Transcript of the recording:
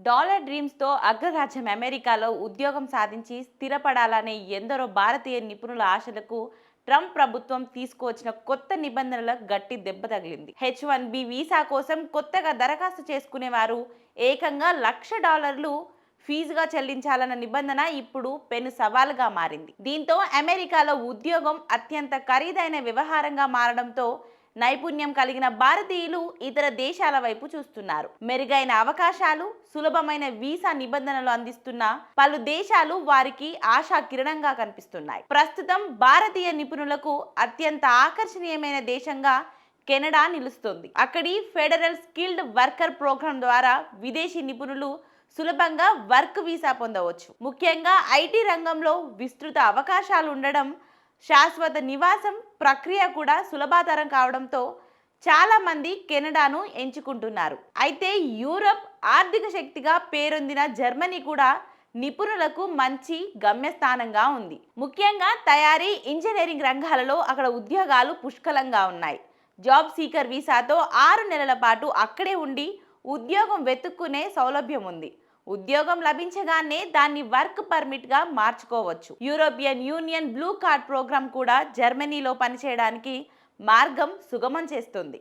Dollar డ్రీమ్స్తో అగ్రరాజ్యం అమెరికాలో ఉద్యోగం సాధించి స్థిరపడాలనే ఎందరో భారతీయ నిపుణుల ఆశలకు ట్రంప్ ప్రభుత్వం తీసుకువచ్చిన కొత్త నిబంధనల గట్టి దెబ్బ తగిలింది. H1B వీసా కోసం కొత్తగా దరఖాస్తు చేసుకునేవారు ఏకంగా $1,00,000 ఫీజుగా చెల్లించాలన్న నిబంధన ఇప్పుడు పెను సవాలుగా మారింది. దీంతో అమెరికాలో ఉద్యోగం అత్యంత ఖరీదైన వ్యవహారంగా మారడంతో నైపుణ్యం కలిగిన భారతీయులు ఇతర దేశాల వైపు చూస్తున్నారు. మెరుగైన అవకాశాలు, సులభమైన వీసా నిబంధనలు అందిస్తున్న పలు దేశాలు వారికి ఆశా కిరణంగా కనిపిస్తున్నాయి. ప్రస్తుతం భారతీయ నిపుణులకు అత్యంత ఆకర్షణీయమైన దేశంగా కెనడా నిలుస్తుంది. అక్కడి ఫెడరల్ స్కిల్డ్ వర్కర్ ప్రోగ్రాం ద్వారా విదేశీ నిపుణులు సులభంగా వర్క్ వీసా పొందవచ్చు. ముఖ్యంగా ఐటీ రంగంలో విస్తృత అవకాశాలు ఉండడం, శాశ్వత నివాసం ప్రక్రియ కూడా సులభతరం కావడంతో చాలా మంది కెనడాను ఎంచుకుంటున్నారు. అయితే యూరప్ ఆర్థిక శక్తిగా పేరొందిన జర్మనీ కూడా నిపుణులకు మంచి గమ్యస్థానంగా ఉంది. ముఖ్యంగా తయారీ, ఇంజనీరింగ్ రంగాలలో అక్కడ ఉద్యోగాలు పుష్కలంగా ఉన్నాయి. జాబ్ సీకర్ వీసాతో 6 నెలల పాటు అక్కడే ఉండి ఉద్యోగం వెతుక్కునే సౌలభ్యం ఉంది. ఉద్యోగం లభించగానే దాన్ని వర్క్ పర్మిట్గా మార్చుకోవచ్చు. European Union blue card program కూడా జర్మనీలో పనిచేయడానికి మార్గం సుగమం చేస్తుంది.